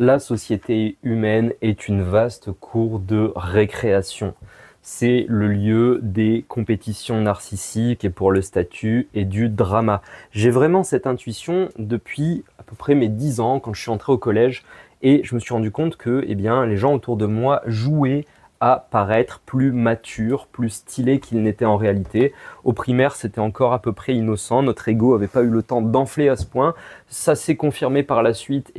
La société humaine est une vaste cour de récréation. C'est le lieu des compétitions narcissiques et pour le statut et du drama. J'ai vraiment cette intuition depuis à peu près mes 10 ans quand je suis entré au collège et je me suis rendu compte que les gens autour de moi jouaient à paraître plus mature, plus stylé qu'ils n'étaient en réalité. Au primaire, c'était encore à peu près innocent. Notre ego n'avait pas eu le temps d'enfler à ce point. Ça s'est confirmé par la suite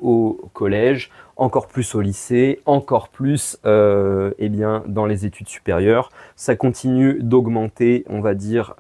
au collège, encore plus au lycée, encore plus dans les études supérieures. Ça continue d'augmenter, on va dire,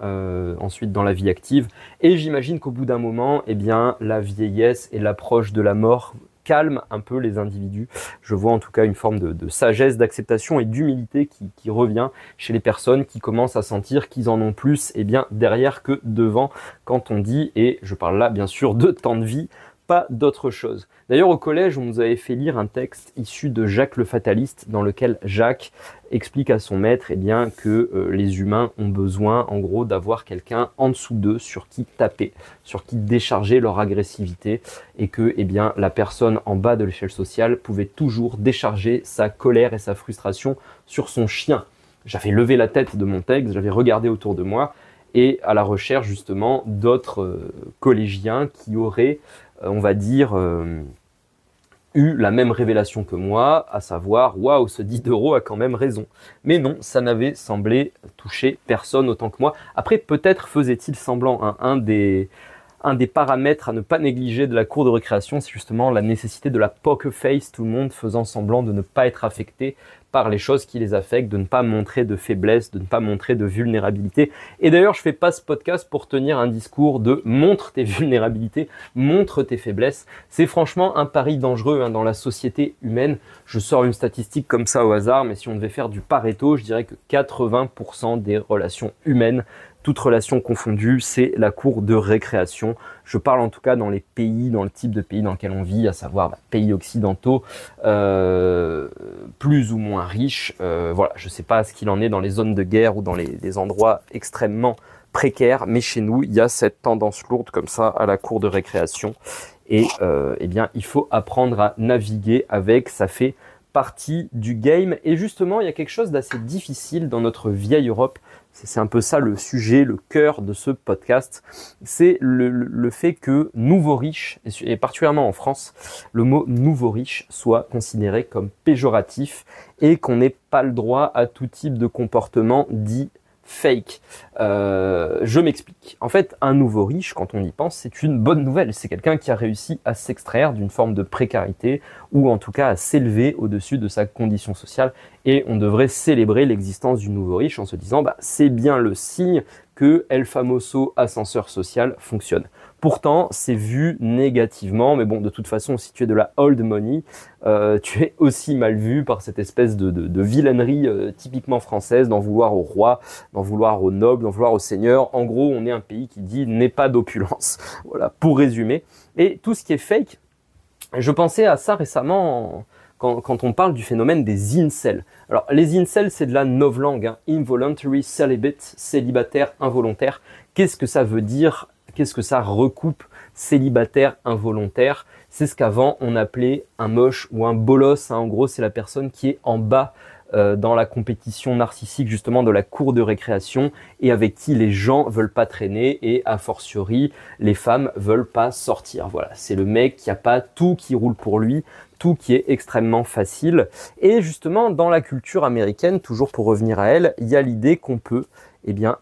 ensuite dans la vie active. Et j'imagine qu'au bout d'un moment, la vieillesse et l'approche de la mort calme un peu les individus. Je vois en tout cas une forme de sagesse, d'acceptation et d'humilité qui revient chez les personnes qui commencent à sentir qu'ils en ont plus derrière que devant quand on dit, et je parle là bien sûr de temps de vie, pas d'autre chose. D'ailleurs au collège, on nous avait fait lire un texte issu de Jacques le Fataliste dans lequel Jacques explique à son maître que les humains ont besoin en gros d'avoir quelqu'un en dessous d'eux sur qui taper, sur qui décharger leur agressivité et que la personne en bas de l'échelle sociale pouvait toujours décharger sa colère et sa frustration sur son chien. J'avais levé la tête de mon texte, j'avais regardé autour de moi et à la recherche justement d'autres collégiens qui auraient on va dire, eu la même révélation que moi, à savoir, waouh, ce Diderot a quand même raison. Mais non, ça n'avait semblé toucher personne autant que moi. Après, peut-être faisait-il semblant, hein, un des paramètres à ne pas négliger de la cour de récréation, c'est justement la nécessité de la poker face, tout le monde faisant semblant de ne pas être affecté par les choses qui les affectent, de ne pas montrer de faiblesse, de ne pas montrer de vulnérabilité. Et d'ailleurs, je fais pas ce podcast pour tenir un discours de montre tes vulnérabilités, montre tes faiblesses. C'est franchement un pari dangereux dans la société humaine. Je sors une statistique comme ça au hasard, mais si on devait faire du Pareto, je dirais que 80% des relations humaines, toute relation confondue, c'est la cour de récréation. Je parle en tout cas dans les pays, dans le type de pays dans lequel on vit, à savoir pays occidentaux, plus ou moins riches. Voilà, je ne sais pas ce qu'il en est dans les zones de guerre ou dans les endroits extrêmement précaires, mais chez nous, il y a cette tendance lourde comme ça à la cour de récréation. Et il faut apprendre à naviguer avec, ça fait partie du game. Et justement, il y a quelque chose d'assez difficile dans notre vieille Europe. C'est un peu ça le sujet, le cœur de ce podcast. C'est le fait que nouveau riche, et particulièrement en France, le mot nouveau riche soit considéré comme péjoratif et qu'on n'ait pas le droit à tout type de comportement dit fake. Je m'explique. En fait, un nouveau riche, quand on y pense, c'est une bonne nouvelle. C'est quelqu'un qui a réussi à s'extraire d'une forme de précarité ou en tout cas à s'élever au-dessus de sa condition sociale. Et on devrait célébrer l'existence du nouveau riche en se disant c'est bien le signe que El Famoso ascenseur social fonctionne. Pourtant, c'est vu négativement, mais bon, de toute façon, si tu es de la old money, tu es aussi mal vu par cette espèce de vilainerie typiquement française, d'en vouloir au roi, d'en vouloir aux nobles, d'en vouloir aux seigneurs. En gros, on est un pays qui dit « n'est pas d'opulence ». Voilà, pour résumer. Et tout ce qui est fake, je pensais à ça récemment quand on parle du phénomène des incels. Alors, les incels, c'est de la novlangue, hein, involuntary celibate, célibataire involontaire. Qu'est-ce que ça veut dire ? Qu'est-ce que ça recoupe, célibataire involontaire? C'est ce qu'avant on appelait un moche ou un bolos. Hein. En gros, c'est la personne qui est en bas dans la compétition narcissique justement de la cour de récréation et avec qui les gens veulent pas traîner et a fortiori les femmes veulent pas sortir. Voilà, c'est le mec qui a pas tout qui roule pour lui, tout qui est extrêmement facile. Et justement dans la culture américaine, toujours pour revenir à elle, il y a l'idée qu'on peut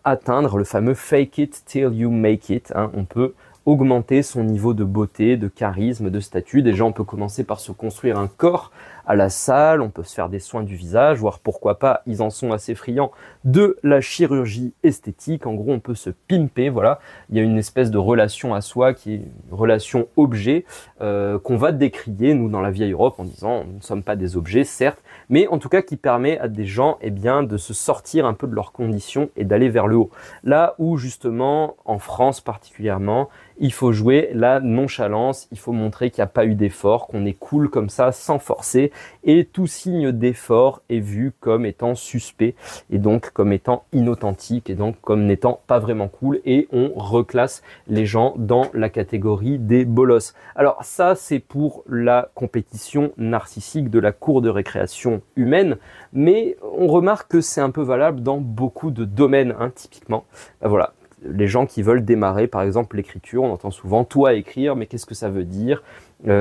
atteindre le fameux fake it till you make it. Hein. On peut augmenter son niveau de beauté, de charisme, de statut. Déjà, on peut commencer par se construire un corps à la salle, on peut se faire des soins du visage, voire pourquoi pas, ils en sont assez friands, de la chirurgie esthétique. En gros, on peut se pimper, voilà. Il y a une espèce de relation à soi qui est une relation objet qu'on va décrier, nous, dans la vieille Europe, en disant nous ne sommes pas des objets, certes, mais en tout cas qui permet à des gens de se sortir un peu de leurs conditions et d'aller vers le haut. Là où, justement, en France particulièrement, il faut jouer la nonchalance, il faut montrer qu'il n'y a pas eu d'effort, qu'on est cool comme ça, sans forcer, et tout signe d'effort est vu comme étant suspect, et donc comme étant inauthentique, et donc comme n'étant pas vraiment cool, et on reclasse les gens dans la catégorie des bolosses. Alors ça, c'est pour la compétition narcissique de la cour de récréation humaine, mais on remarque que c'est un peu valable dans beaucoup de domaines, hein, typiquement. Ben voilà, les gens qui veulent démarrer, par exemple, l'écriture, on entend souvent « toi écrire, mais qu'est-ce que ça veut dire ?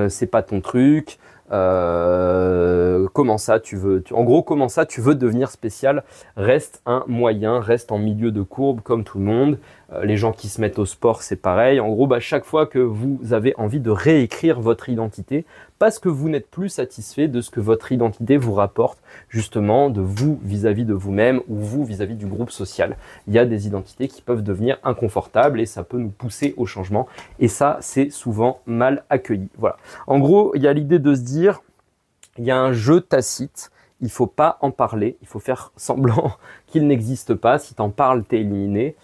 C'est pas ton truc ». Comment ça tu veux en gros, comment ça tu veux devenir spécial? Reste un moyen, reste en milieu de courbe comme tout le monde. Les gens qui se mettent au sport, c'est pareil. En gros, chaque fois que vous avez envie de réécrire votre identité, parce que vous n'êtes plus satisfait de ce que votre identité vous rapporte, justement, de vous vis-à-vis de vous-même ou vous vis-à-vis du groupe social. Il y a des identités qui peuvent devenir inconfortables et ça peut nous pousser au changement. Et ça, c'est souvent mal accueilli. Voilà. En gros, il y a l'idée de se dire, il y a un jeu tacite, il ne faut pas en parler, il faut faire semblant qu'il n'existe pas. Si tu en parles, tu es éliminé.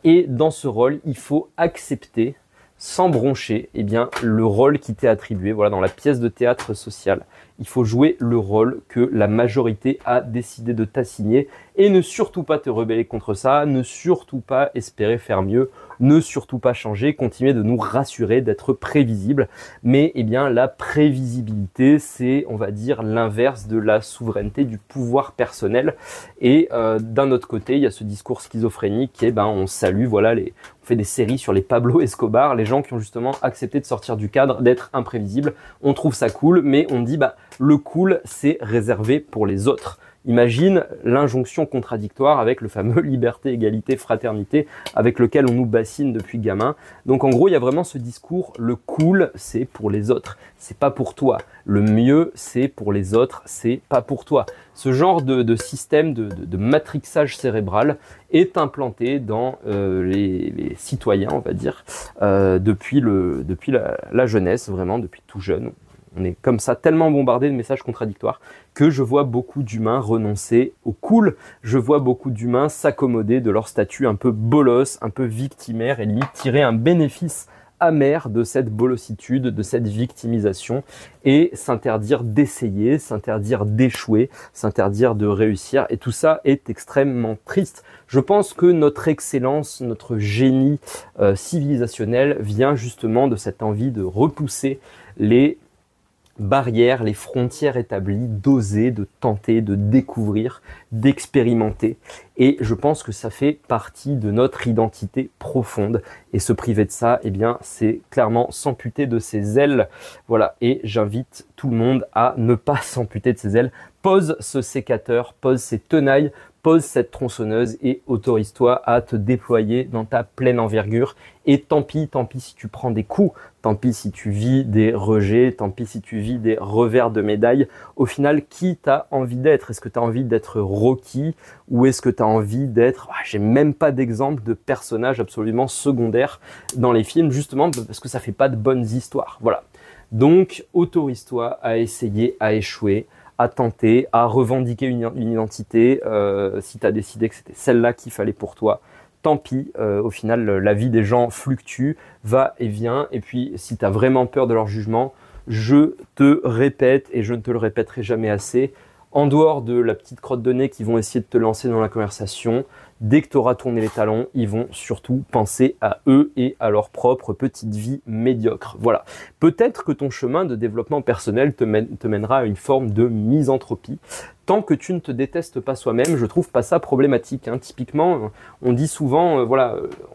Et dans ce rôle, il faut accepter, sans broncher, eh bien, le rôle qui t'est attribué. Voilà, dans la pièce de théâtre sociale, il faut jouer le rôle que la majorité a décidé de t'assigner et ne surtout pas te rebeller contre ça, ne surtout pas espérer faire mieux, ne surtout pas changer, continuer de nous rassurer, d'être prévisible. Mais eh bien, la prévisibilité, c'est, on va dire, l'inverse de la souveraineté, du pouvoir personnel. Et d'un autre côté, il y a ce discours schizophrénique qui est, on salue, voilà, on fait des séries sur les Pablo Escobar, les gens qui ont justement accepté de sortir du cadre, d'être imprévisibles. On trouve ça cool, mais on dit, le cool, c'est réservé pour les autres. Imagine l'injonction contradictoire avec le fameux liberté, égalité, fraternité avec lequel on nous bassine depuis gamin. Donc en gros, il y a vraiment ce discours, le cool, c'est pour les autres, c'est pas pour toi. Le mieux, c'est pour les autres, c'est pas pour toi. Ce genre de système de matrixage cérébral est implanté dans les citoyens, on va dire, depuis la jeunesse, vraiment, depuis tout jeune. On est comme ça tellement bombardé de messages contradictoires que je vois beaucoup d'humains renoncer au cool. Je vois beaucoup d'humains s'accommoder de leur statut un peu bolos, un peu victimaire et limite tirer un bénéfice amer de cette bolossitude, de cette victimisation et s'interdire d'essayer, s'interdire d'échouer, s'interdire de réussir. Et tout ça est extrêmement triste. Je pense que notre excellence, notre génie civilisationnel vient justement de cette envie de repousser les barrières, les frontières établies, d'oser, de tenter, de découvrir, d'expérimenter. Et je pense que ça fait partie de notre identité profonde. Et se priver de ça, eh bien, c'est clairement s'amputer de ses ailes. Voilà. Et j'invite tout le monde à ne pas s'amputer de ses ailes. Pose ce sécateur, pose ces tenailles, pose cette tronçonneuse et autorise-toi à te déployer dans ta pleine envergure. Et tant pis si tu prends des coups, tant pis si tu vis des rejets, tant pis si tu vis des revers de médaille. Au final, qui t'as envie d'être? Est-ce que tu as envie d'être Rocky ou est-ce que tu as envie d'être... j'ai même pas d'exemple de personnage absolument secondaire dans les films, justement parce que ça fait pas de bonnes histoires. Voilà. Donc, autorise-toi à essayer, à échouer, à tenter, à revendiquer une identité si tu as décidé que c'était celle-là qu'il fallait pour toi. Tant pis, au final, la vie des gens fluctue, va et vient. Et puis, si tu as vraiment peur de leur jugement, je te répète, et je ne te le répéterai jamais assez, en dehors de la petite crotte de nez qui vont essayer de te lancer dans la conversation, dès que tu auras tourné les talons, ils vont surtout penser à eux et à leur propre petite vie médiocre. Voilà. Peut-être que ton chemin de développement personnel te mènera à une forme de misanthropie. Tant que tu ne te détestes pas soi-même, je trouve pas ça problématique. Hein. Typiquement, on dit souvent,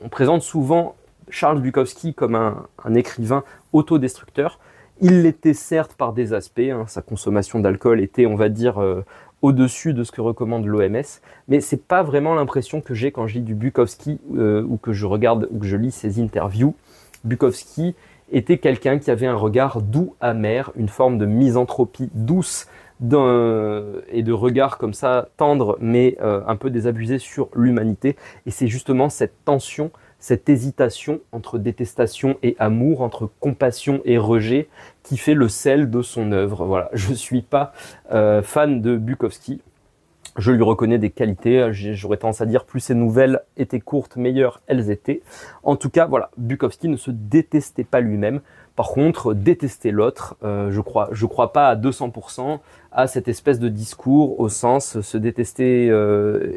on présente souvent Charles Bukowski comme un écrivain autodestructeur. Il l'était certes par des aspects, hein, sa consommation d'alcool était, on va dire, au-dessus de ce que recommande l'OMS, mais c'est pas vraiment l'impression que j'ai quand je lis du Bukowski ou que je regarde ou que je lis ses interviews. Bukowski était quelqu'un qui avait un regard doux, amer, une forme de misanthropie douce et de regard comme ça tendre mais un peu désabusé sur l'humanité. Et c'est justement cette tension, cette hésitation entre détestation et amour, entre compassion et rejet, qui fait le sel de son œuvre. Voilà, je suis pas fan de Bukowski. Je lui reconnais des qualités, j'aurais tendance à dire plus ses nouvelles étaient courtes, meilleures elles étaient. En tout cas, voilà, Bukowski ne se détestait pas lui-même. Par contre, détester l'autre, je crois pas à 200% à cette espèce de discours au sens se détester,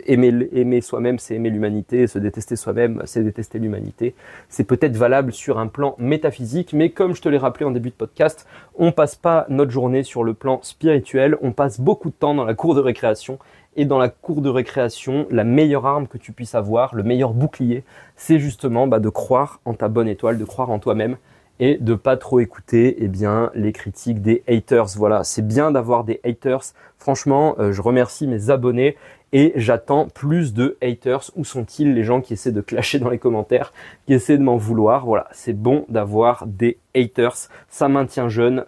aimer soi-même, c'est aimer l'humanité, se détester soi-même, c'est détester l'humanité. C'est peut-être valable sur un plan métaphysique, mais comme je te l'ai rappelé en début de podcast, on passe pas notre journée sur le plan spirituel, on passe beaucoup de temps dans la cour de récréation. Et dans la cour de récréation, la meilleure arme que tu puisses avoir, le meilleur bouclier, c'est justement de croire en ta bonne étoile, de croire en toi-même et de pas trop écouter les critiques des haters. Voilà, c'est bien d'avoir des haters. Franchement, je remercie mes abonnés et j'attends plus de haters. Où sont-ils, les gens qui essaient de clasher dans les commentaires, qui essaient de m'en vouloir? Voilà, c'est bon d'avoir des haters. Ça maintient jeune,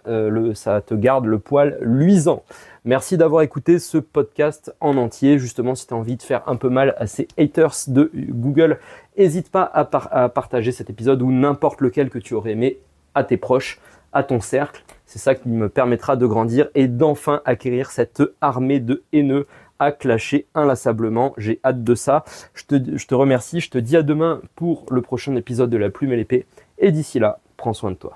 ça te garde le poil luisant. Merci d'avoir écouté ce podcast en entier. Justement, si tu as envie de faire un peu mal à ces haters de Google, n'hésite pas à partager cet épisode ou n'importe lequel que tu aurais aimé à tes proches, à ton cercle. C'est ça qui me permettra de grandir et d'enfin acquérir cette armée de haineux à clasher inlassablement. J'ai hâte de ça. Je te remercie. Je te dis à demain pour le prochain épisode de La Plume et l'Épée. Et d'ici là, prends soin de toi.